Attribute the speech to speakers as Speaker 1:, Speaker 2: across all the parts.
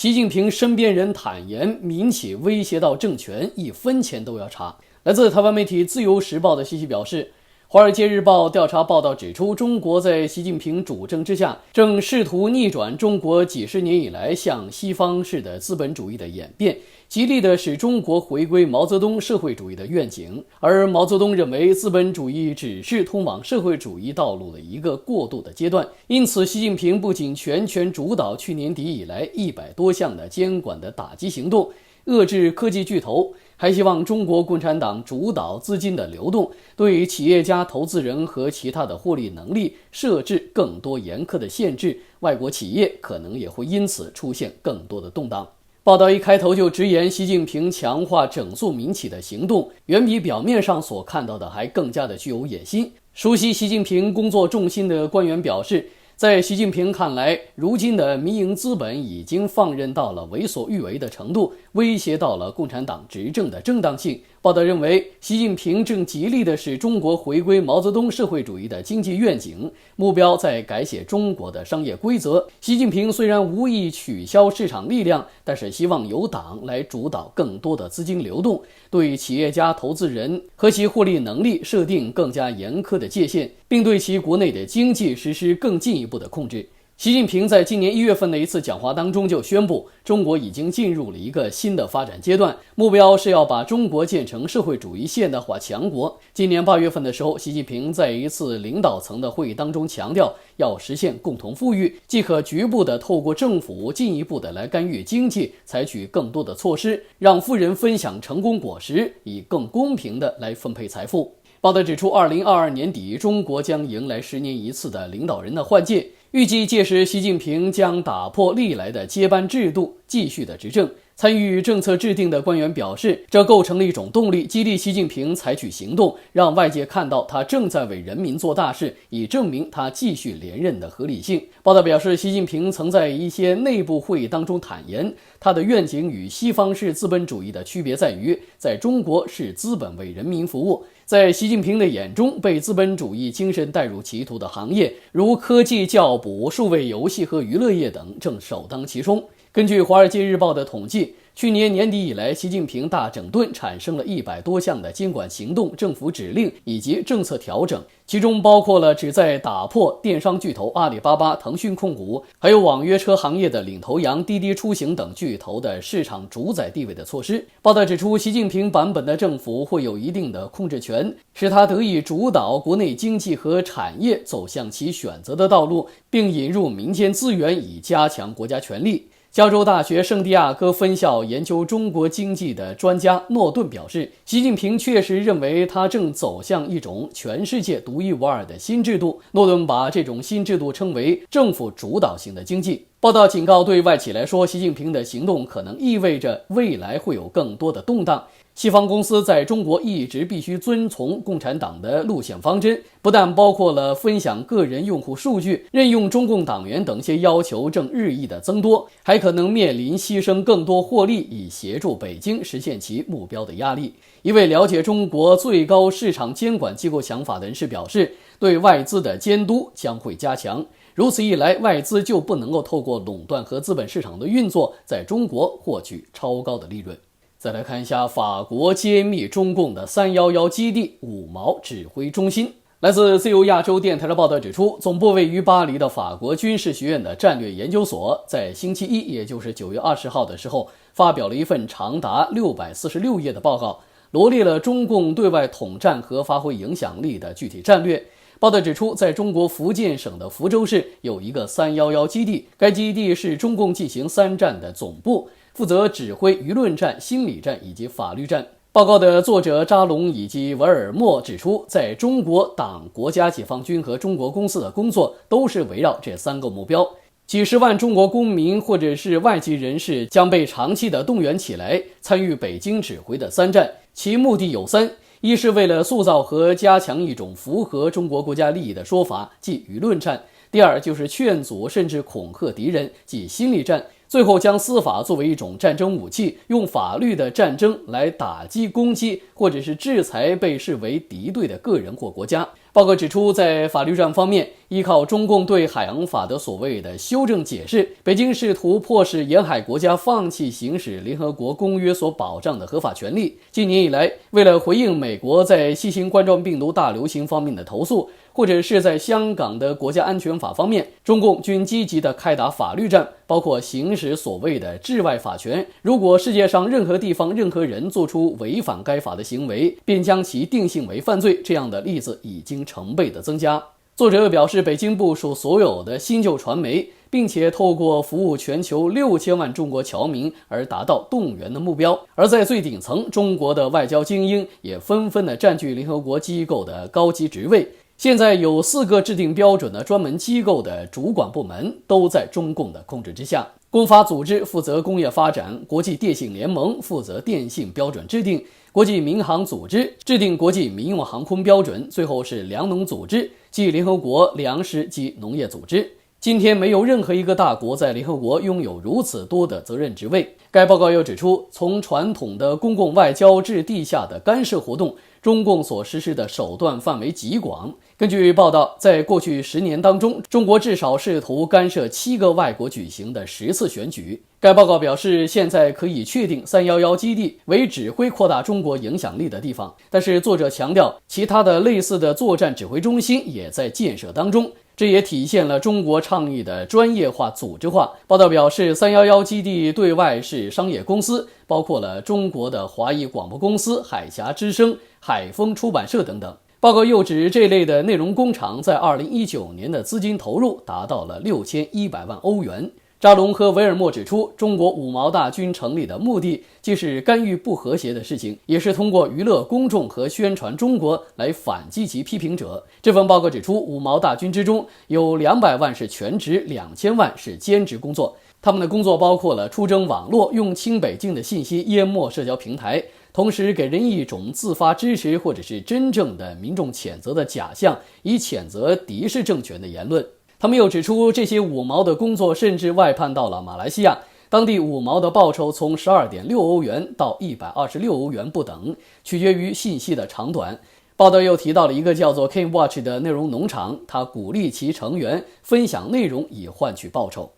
Speaker 1: 习近平身边人坦言，民企威胁到政权，一分钱都要查。来自台湾媒体《自由时报》的信息表示，《华尔街日报》调查报道指出，中国在习近平主政之下，正试图逆转中国几十年以来向西方式的资本主义的演变，极力地使中国回归毛泽东社会主义的愿景。而毛泽东认为，资本主义只是通往社会主义道路的一个过渡的阶段。因此，习近平不仅全权主导去年底以来100多项的监管的打击行动，遏制科技巨头，还希望中国共产党主导资金的流动，对企业家、投资人和其他的获利能力设置更多严苛的限制，外国企业可能也会因此出现更多的动荡。报道一开头就直言，习近平强化整肃民企的行动，远比表面上所看到的还更加的具有野心。熟悉习近平工作重心的官员表示，在习近平看来，如今的民营资本已经放任到了为所欲为的程度，威胁到了共产党执政的正当性。报道认为，习近平正极力地使中国回归毛泽东社会主义的经济愿景，目标在改写中国的商业规则。习近平虽然无意取消市场力量，但是希望由党来主导更多的资金流动，对企业家、投资人和其获利能力设定更加严苛的界限，并对其国内的经济实施更进一步的控制。习近平在今年1月份的一次讲话当中就宣布，中国已经进入了一个新的发展阶段，目标是要把中国建成社会主义现代化强国。今年8月份的时候，习近平在一次领导层的会议当中强调，要实现共同富裕，即可局部的透过政府进一步的来干预经济，采取更多的措施，让富人分享成功果实，以更公平的来分配财富。报道指出，2022年底，中国将迎来10年一次的领导人的换届，预计届时习近平将打破历来的接班制度，继续的执政。参与政策制定的官员表示，这构成了一种动力，激励习近平采取行动，让外界看到他正在为人民做大事，以证明他继续连任的合理性。报道表示，习近平曾在一些内部会议当中坦言，他的愿景与西方式资本主义的区别在于，在中国是资本为人民服务。在习近平的眼中，被资本主义精神带入歧途的行业，如科技、教补、数位游戏和娱乐业等，正首当其冲。根据《华尔街日报》的统计，去年年底以来，习近平大整顿产生了100多项的监管行动、政府指令以及政策调整，其中包括了旨在打破电商巨头阿里巴巴、腾讯控股，还有网约车行业的领头羊滴滴出行等巨头的市场主宰地位的措施。报道指出，习近平版本的政府会有一定的控制权，使他得以主导国内经济和产业走向其选择的道路，并引入民间资源以加强国家权力。加州大学圣地亚哥分校研究中国经济的专家诺顿表示，习近平确实认为他正走向一种全世界独一无二的新制度。诺顿把这种新制度称为政府主导型的经济。报道警告，对外企来说，习近平的行动可能意味着未来会有更多的动荡。西方公司在中国一直必须遵从共产党的路线方针，不但包括了分享个人用户数据、任用中共党员等些要求正日益的增多，还可能面临牺牲更多获利以协助北京实现其目标的压力。一位了解中国最高市场监管机构想法的人士表示，对外资的监督将会加强，如此一来，外资就不能够透过垄断和资本市场的运作，在中国获取超高的利润。再来看一下法国揭秘中共的311基地5毛指挥中心。来自自由亚洲电台的报道指出，总部位于巴黎的法国军事学院的战略研究所在星期一，也就是9月20号的时候，发表了一份长达646页的报告，罗列了中共对外统战和发挥影响力的具体战略。报道指出，在中国福建省的福州市有一个311基地，该基地是中共进行3战的总部，负责指挥舆论战、心理战以及法律战。报告的作者扎龙以及维尔默指出，在中国党、国家解放军和中国公司的工作都是围绕这3个目标。几十万中国公民或者是外籍人士将被长期的动员起来，参与北京指挥的3战，其目的有3。一是为了塑造和加强一种符合中国国家利益的说法，即舆论战；第二就是劝阻甚至恐吓敌人，即心理战；最后将司法作为一种战争武器，用法律的战争来打击、攻击或者是制裁被视为敌对的个人或国家。报告指出，在法律战方面，依靠中共对海洋法的所谓的修正解释，北京试图迫使沿海国家放弃行使联合国公约所保障的合法权利。今年以来，为了回应美国在新型冠状病毒大流行方面的投诉，或者是在香港的国家安全法方面，中共均积极地开打法律战，包括行使所谓的治外法权。如果世界上任何地方、任何人做出违反该法的行为，便将其定性为犯罪，这样的例子已经成倍的增加。作者表示，北京部署所有的新旧传媒，并且透过服务全球6000万中国侨民而达到动员的目标。而在最顶层，中国的外交精英也纷纷地占据联合国机构的高级职位。现在有4个制定标准的专门机构的主管部门都在中共的控制之下。公法组织负责工业发展，国际电信联盟负责电信标准制定，国际民航组织制定国际民用航空标准，最后是粮农组织，即联合国粮食及农业组织。今天没有任何一个大国在联合国拥有如此多的责任职位。该报告又指出，从传统的公共外交至地下的干涉活动，中共所实施的手段范围极广。根据报道，在过去10年当中，中国至少试图干涉7个外国举行的10次选举。该报告表示，现在可以确定311基地为指挥扩大中国影响力的地方，但是作者强调，其他的类似的作战指挥中心也在建设当中。这也体现了中国倡议的专业化、组织化。报道表示，311基地对外是商业公司，包括了中国的华谊广播公司、海峡之声、海丰出版社等等。报告又指，这类的内容工厂在2019年的资金投入达到了6100万欧元。扎龙和维尔默指出，中国五毛大军成立的目的既是干预不和谐的事情，也是通过娱乐公众和宣传中国来反击其批评者。这份报告指出，五毛大军之中有200万是全职，2000万是兼职工作。他们的工作包括了出征网络，用亲北京的信息淹没社交平台，同时给人一种自发支持或者是真正的民众谴责的假象，以谴责敌视政权的言论。他们又指出，这些五毛的工作甚至外判到了马来西亚，当地五毛的报酬从12.6欧元到126欧元不等，取决于信息的长短。报道又提到了一个叫做 King Watch 的内容农场，他鼓励其成员分享内容以换取报酬。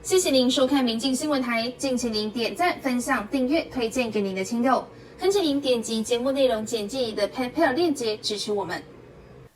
Speaker 2: 谢谢您收看民进新闻台，敬请您点赞、分享、订阅、推荐给您的亲友，恳请您点击节目内容简介里的 PayPal 链接支持我们。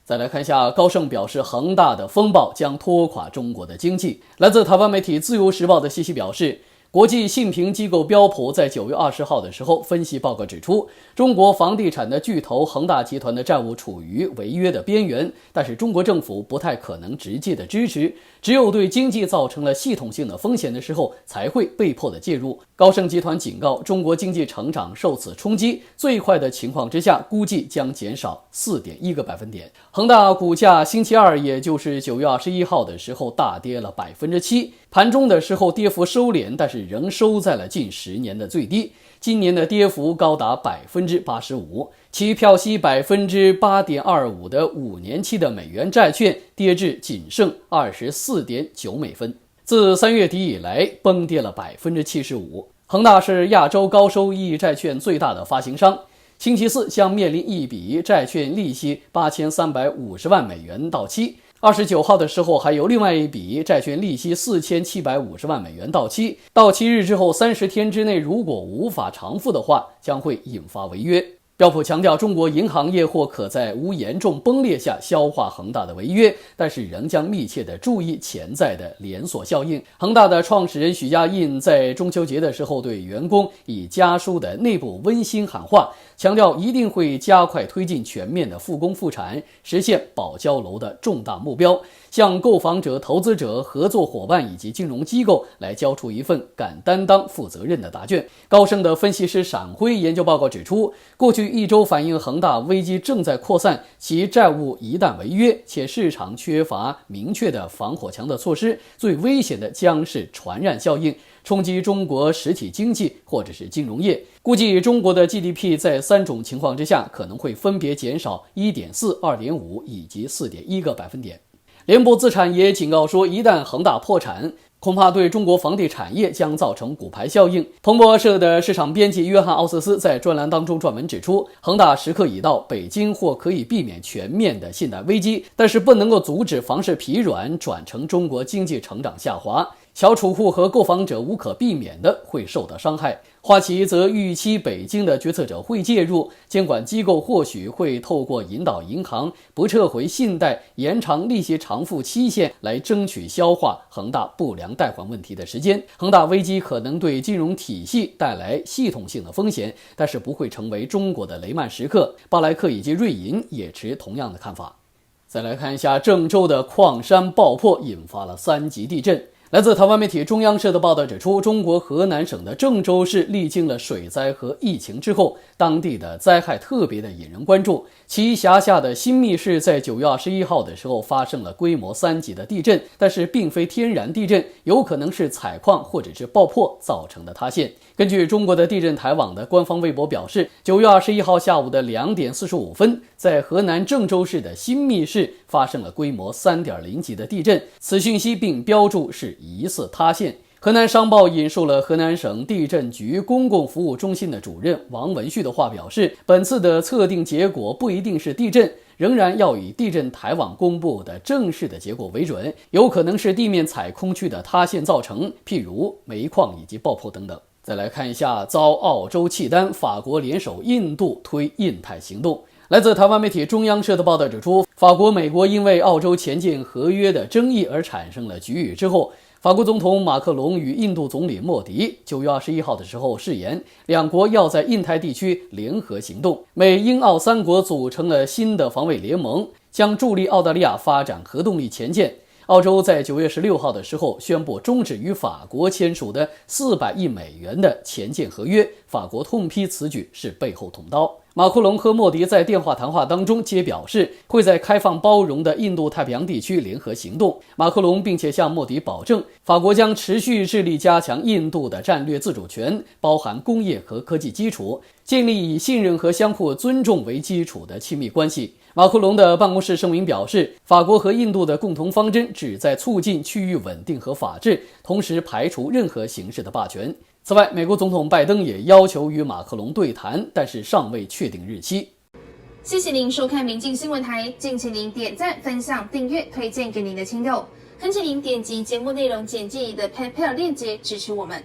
Speaker 1: 再来看一下，高盛表示恒大的风暴将拖垮中国的经济。来自台湾媒体自由时报的信息表示，国际信评机构标普在9月20号的时候分析报告指出，中国房地产的巨头恒大集团的债务处于违约的边缘，但是中国政府不太可能直接的支持，只有对经济造成了系统性的风险的时候才会被迫的介入。高盛集团警告，中国经济成长受此冲击，最快的情况之下估计将减少4.1个百分点。恒大股价星期二，也就是9月21号的时候大跌了7%，盘中的时候跌幅收敛，但是仍收在了近10年的最低。今年的跌幅高达85%，其票息8.25%的5年期的美元债券跌至仅剩24.9美分。自3月底以来崩跌了75%。恒大是亚洲高收益债券最大的发行商，星期四将面临一笔债券利息8350万美元到期。29号的时候还有另外一笔债券利息4750万美元到期，到期日之后30天之内如果无法偿付的话，将会引发违约。标普强调，中国银行业或可在无严重崩裂下消化恒大的违约，但是仍将密切地注意潜在的连锁效应。恒大的创始人许家印在中秋节的时候对员工以家书的内部温馨喊话，强调一定会加快推进全面的复工复产，实现保交楼的重大目标，向购房者、投资者、合作伙伴以及金融机构来交出一份敢担当、负责任的答卷。高盛的分析师闪辉研究报告指出，过去1周反映恒大危机正在扩散，其债务一旦违约，且市场缺乏明确的防火墙的措施，最危险的将是传染效应，冲击中国实体经济或者是金融业。估计中国的 GDP 在3种情况之下可能会分别减少 1.4、2.5 以及 4.1个百分点。联博资产也警告说，一旦恒大破产，恐怕对中国房地产业将造成骨牌效应。彭博社的市场编辑约翰·奥瑟斯在专栏当中撰文指出，恒大时刻已到，北京或可以避免全面的信贷危机，但是不能够阻止房市疲软转成中国经济成长下滑，小储户和购房者无可避免的会受到伤害。花旗则预期北京的决策者会介入，监管机构或许会透过引导银行不撤回信贷、延长利息偿付期限来争取消化恒大不良贷款问题的时间。恒大危机可能对金融体系带来系统性的风险，但是不会成为中国的雷曼时刻。巴莱克以及瑞银也持同样的看法。再来看一下郑州的矿山爆破引发了3级地震。来自台湾媒体中央社的报道指出，中国河南省的郑州市历经了水灾和疫情之后，当地的灾害特别的引人关注。其辖下的新密市在9月21号的时候发生了规模3级的地震，但是并非天然地震，有可能是采矿或者是爆破造成的塌陷。根据中国的地震台网的官方微博表示，9月21号下午的2点45分，在河南郑州市的新密市发生了规模3.0级的地震，此讯息并标注是疑似塌陷。河南商报引述了河南省地震局公共服务中心的主任王文旭的话表示，本次的测定结果不一定是地震，仍然要以地震台网公布的正式的结果为准，有可能是地面采空区的塌陷造成，譬如煤矿以及爆破等等。再来看一下遭澳洲契丹，法国联手印度推印太行动。来自台湾媒体中央社的报道指出，法国、美国因为澳洲前建合约的争议而产生了局域之后，法国总统马克龙与印度总理莫迪9月21号的时候誓言，两国要在印太地区联合行动。美英澳3国组成了新的防卫联盟，将助力澳大利亚发展核动力前舰。澳洲在9月16号的时候宣布终止与法国签署的400亿美元的前舰合约，法国痛批此举是背后捅刀。马克龙和莫迪在电话谈话当中皆表示会在开放包容的印度太平洋地区联合行动。马克龙并且向莫迪保证，法国将持续致力加强印度的战略自主权，包含工业和科技基础，建立以信任和相互尊重为基础的亲密关系。马克龙的办公室声明表示，法国和印度的共同方针旨在促进区域稳定和法治，同时排除任何形式的霸权。此外，美国总统拜登也要求与马克龙对谈，但是尚未确定日期。
Speaker 2: 谢谢您收看民进新闻台，敬请您点赞、分享、订阅、推荐给您的亲友，恳请您点击节目内容简介里的 PayPal 链接支持我们。